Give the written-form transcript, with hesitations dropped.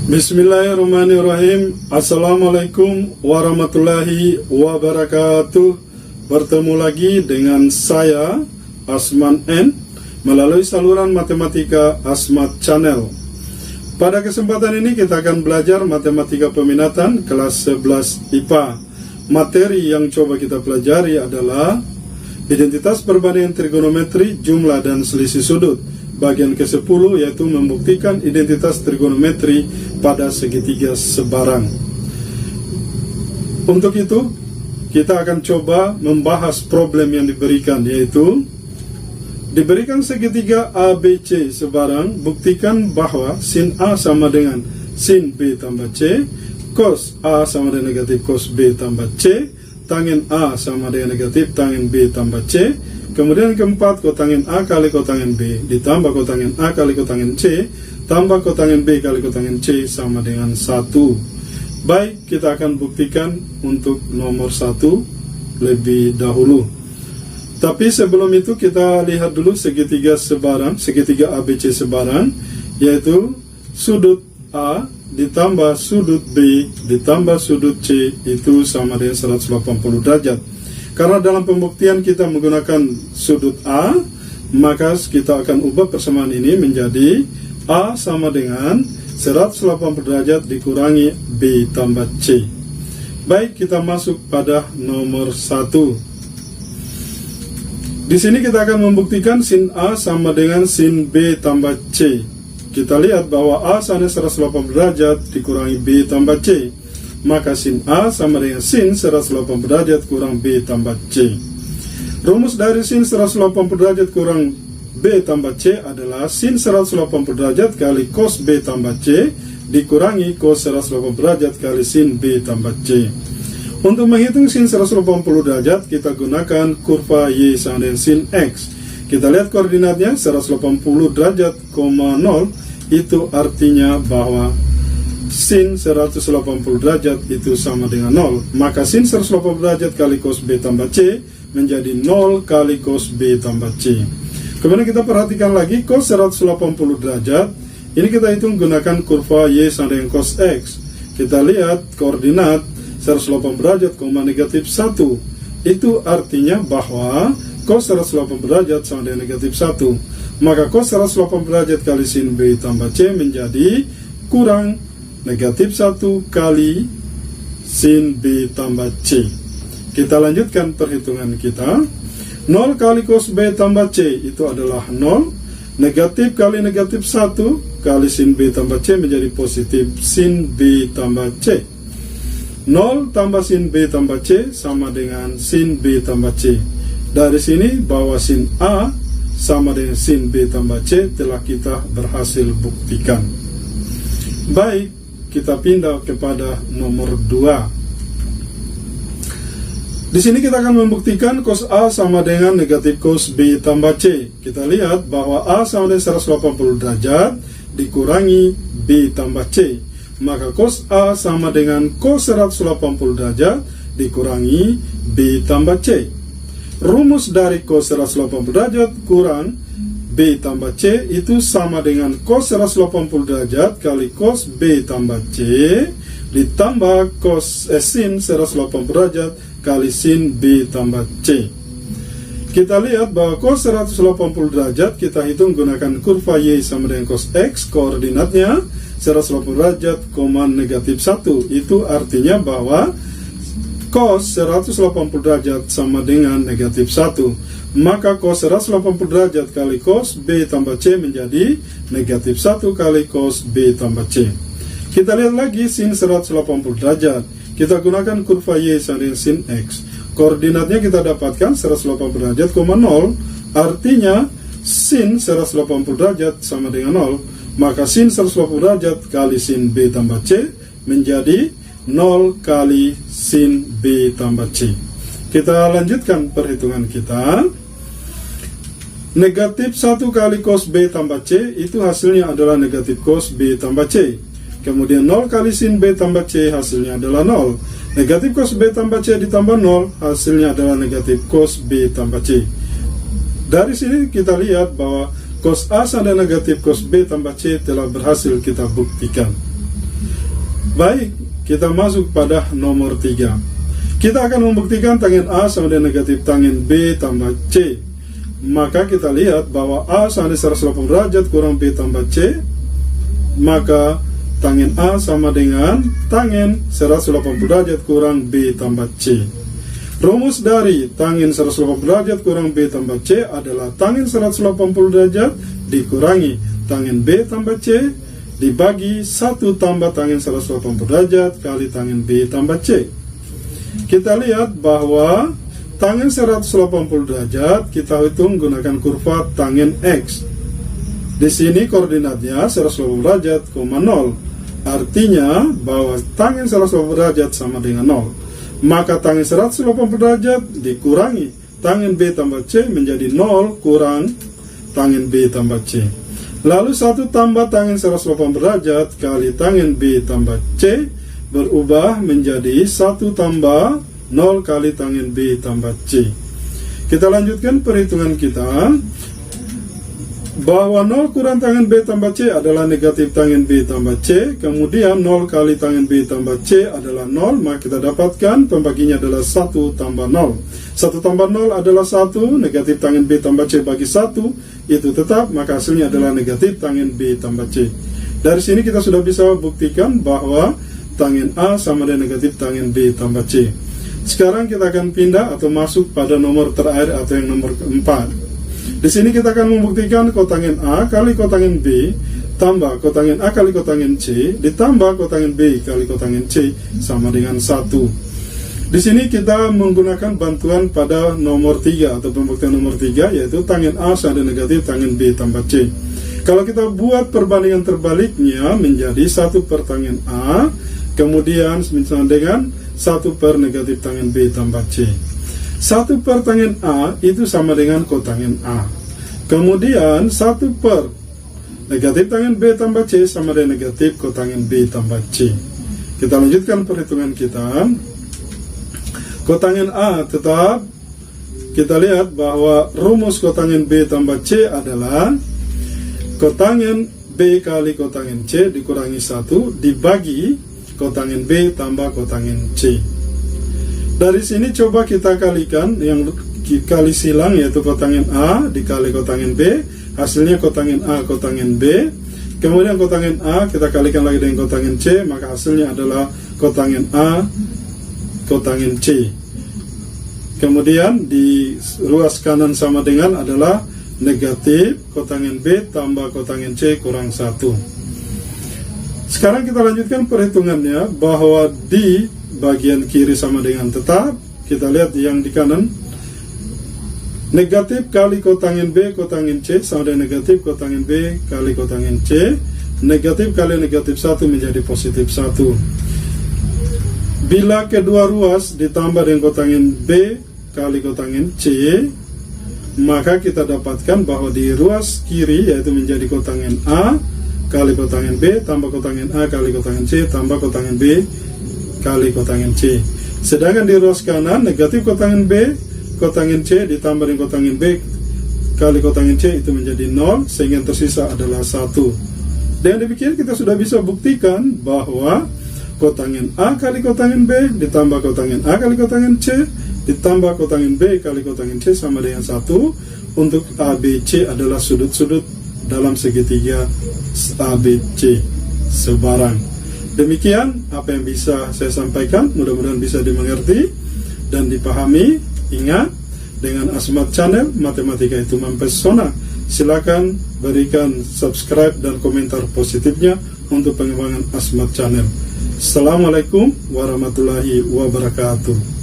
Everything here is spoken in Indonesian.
Bismillahirrahmanirrahim. Assalamualaikum warahmatullahi wabarakatuh. Bertemu lagi dengan saya, Asman N, melalui saluran Matematika Asmat Channel. Pada kesempatan ini kita akan belajar Matematika Peminatan kelas 11 IPA. Materi yang coba kita pelajari adalah identitas perbandingan trigonometri, jumlah dan selisih sudut. Bagian ke-10 yaitu membuktikan identitas trigonometri pada segitiga sebarang. Untuk itu, kita akan coba membahas problem yang diberikan, yaitu diberikan segitiga ABC sebarang, buktikan bahwa sin A sama dengan sin B tambah C, cos A sama dengan negatif cos B tambah C, tangent A sama dengan negatif tangent B tambah C. Kemudian keempat, kotangent A kali kotangent B ditambah kotangent A kali kotangent C tambah kotangent B kali kotangent C sama dengan 1. Baik, kita akan buktikan untuk nomor 1 lebih dahulu. Tapi sebelum itu kita lihat dulu segitiga sebarang, segitiga ABC sebarang, yaitu sudut A ditambah sudut B ditambah sudut C itu sama dengan 180 derajat. Karena dalam pembuktian kita menggunakan sudut A, maka kita akan ubah persamaan ini menjadi A sama dengan 180 derajat dikurangi B tambah C. Baik, kita masuk pada nomor 1. Di sini kita akan membuktikan sin A sama dengan sin B tambah C. Kita lihat bahwa A sama dengan 180 derajat dikurangi B tambah C. Maka sin A sama dengan sin 180 derajat kurang B tambah C. Rumus dari sin 180 derajat kurang B tambah C adalah sin 180 derajat kali cos B tambah C dikurangi cos 180 derajat kali sin B tambah C. Untuk menghitung sin 180 derajat, kita gunakan kurva Y sama dengan sin X. Kita lihat koordinatnya 180 derajat, 0, itu artinya bahwa sin 180 derajat itu sama dengan 0. Maka sin 180 derajat kali cos B tambah C menjadi 0 kali cos B tambah C. Kemudian kita perhatikan lagi cos 180 derajat. Ini kita hitung gunakan kurva Y sama dengan cos X. Kita lihat koordinat 180 derajat, negatif 1. Itu artinya bahwa cos 180 derajat sama dengan negatif 1. Maka cos 180 derajat kali sin B tambah C menjadi kurang negatif 1 kali sin B tambah C. Kita lanjutkan perhitungan kita. 0 kali cos B tambah C itu adalah 0. Negatif kali negatif 1 kali sin B tambah C menjadi positif sin B tambah C. 0 tambah sin B tambah C sama dengan sin B tambah C. Dari sini bahwa sin A sama dengan sin B tambah C telah kita berhasil buktikan. Baik, kita pindah kepada nomor 2. Di sini kita akan membuktikan cos A sama dengan negatif cos B tambah C. Kita lihat bahwa A sama dengan 180 derajat dikurangi B tambah C. Maka cos A sama dengan cos 180 derajat dikurangi B tambah C. Rumus dari cos 180 derajat kurang B tambah C itu sama dengan cos 180 derajat kali cos B tambah C ditambah cos sin 180 derajat kali sin B tambah C. Kita lihat bahwa cos 180 derajat kita hitung gunakan kurva Y sama dengan cos X. Koordinatnya 180 derajat, negatif 1. Itu artinya bahwa cos 180 derajat sama dengan negatif 1. Maka cos 180 derajat kali cos B tambah C menjadi negatif 1 kali cos B tambah C. Kita lihat lagi sin 180 derajat. Kita gunakan kurva Y sama dengan sin X. Koordinatnya kita dapatkan 180 derajat, 0. Artinya sin 180 derajat sama dengan 0. Maka sin 180 derajat kali sin B tambah C menjadi 0 kali sin B tambah C. Kita lanjutkan perhitungan kita. Negatif 1 kali cos B tambah C itu hasilnya adalah negatif cos B tambah C. Kemudian 0 kali sin B tambah C hasilnya adalah 0. Negatif cos B tambah C ditambah 0 hasilnya adalah negatif cos B tambah C. Dari sini kita lihat bahwa cos A sama dengan negatif cos B tambah C telah berhasil kita buktikan. Baik, kita masuk pada nomor 3. Kita akan membuktikan tangen A sama dengan negatif tangen B tambah C. Maka kita lihat bahwa A sama dengan 180 derajat kurang B tambah C, maka tangen A sama dengan tangen 180 derajat kurang B tambah C. Rumus dari tangen 180 derajat kurang B tambah C adalah tangen 180 derajat dikurangi tangen B tambah C dibagi 1 tambah tangen 180 derajat kali tangen B tambah C. Kita lihat bahwa tangen 180 derajat kita hitung gunakan kurva tangen X. Di sini koordinatnya 180 derajat, 0. Artinya bahwa tangen 180 derajat sama dengan 0. Maka tangen 180 derajat dikurangi tangen B tambah C menjadi 0 kurang tangen B tambah C. Lalu 1 tambah tangen 180 derajat kali tangen B tambah C berubah menjadi 1 tambah 0 kali tangen B tambah C. Kita lanjutkan perhitungan kita, bahwa 0 kurang tangen B tambah C adalah negatif tangen B tambah C. Kemudian 0 kali tangen B tambah C adalah 0. Maka kita dapatkan pembaginya adalah 1 tambah 0. 1 tambah 0 adalah 1. Negatif tangen B tambah C bagi 1 itu tetap, maka hasilnya adalah negatif tangen B tambah C. Dari sini kita sudah bisa buktikan bahwa tangen A sama dengan negatif tangen B tambah C. Sekarang kita akan pindah atau masuk pada nomor terakhir atau yang nomor keempat. Di sini kita akan membuktikan kotangen A kali kotangen B tambah kotangen A kali kotangen C ditambah kotangen B kali kotangen C sama dengan 1. Di sini kita menggunakan bantuan pada nomor 3 atau pembuktian nomor 3, yaitu tangen A sama dengan negatif tangen B tambah C. Kalau kita buat perbandingan terbaliknya menjadi 1 per tangen A, kemudian sama dengan 1 per negatif tangen B tambah C. 1 per tangen A itu sama dengan kotangen A. Kemudian 1 per negatif tangen B tambah C sama dengan negatif kotangen B tambah C. Kita lanjutkan perhitungan kita. Kotangen A tetap, kita lihat bahwa rumus kotangen B tambah C adalah kotangen B kali kotangen C dikurangi 1 dibagi kotangen B tambah kotangen C. Dari sini coba kita kalikan, yang kali silang yaitu kotangen A dikali kotangen B, hasilnya kotangen A kotangen B. Kemudian kotangen A kita kalikan lagi dengan kotangen C, maka hasilnya adalah kotangen A kotangen C. Kemudian di ruas kanan sama dengan adalah negatif kotangen B tambah kotangen C kurang 1. Sekarang kita lanjutkan perhitungannya, bahwa di bagian kiri sama dengan tetap. Kita lihat yang di kanan, negatif kali kotangen B kotangen C sama dengan negatif kotangen B kali kotangen C. Negatif kali negatif 1 menjadi positif 1. Bila kedua ruas ditambah dengan kotangen B kali kotangen C, maka kita dapatkan bahwa di ruas kiri yaitu menjadi kotangen A kali kotangen B tambah kotangen A kali kotangen C tambah kotangen B kali kotangen C. Sedangkan di ruas kanan negatif kotangen B kotangen C ditambah dengan kotangen B kali kotangen C itu menjadi 0, sehingga yang tersisa adalah 1. Dengan demikian kita sudah bisa buktikan bahwa kotangen A kali kotangen B ditambah kotangen A kali kotangen C ditambah kotangen B kali kotangen C sama dengan 1. Untuk ABC adalah sudut-sudut dalam segitiga ABC sebarang. Demikian apa yang bisa saya sampaikan, mudah-mudahan bisa dimengerti dan dipahami. Ingat, dengan Asmat Channel, matematika itu mempesona. Silakan berikan subscribe dan komentar positifnya untuk pengembangan Asmat Channel. Assalamualaikum warahmatullahi wabarakatuh.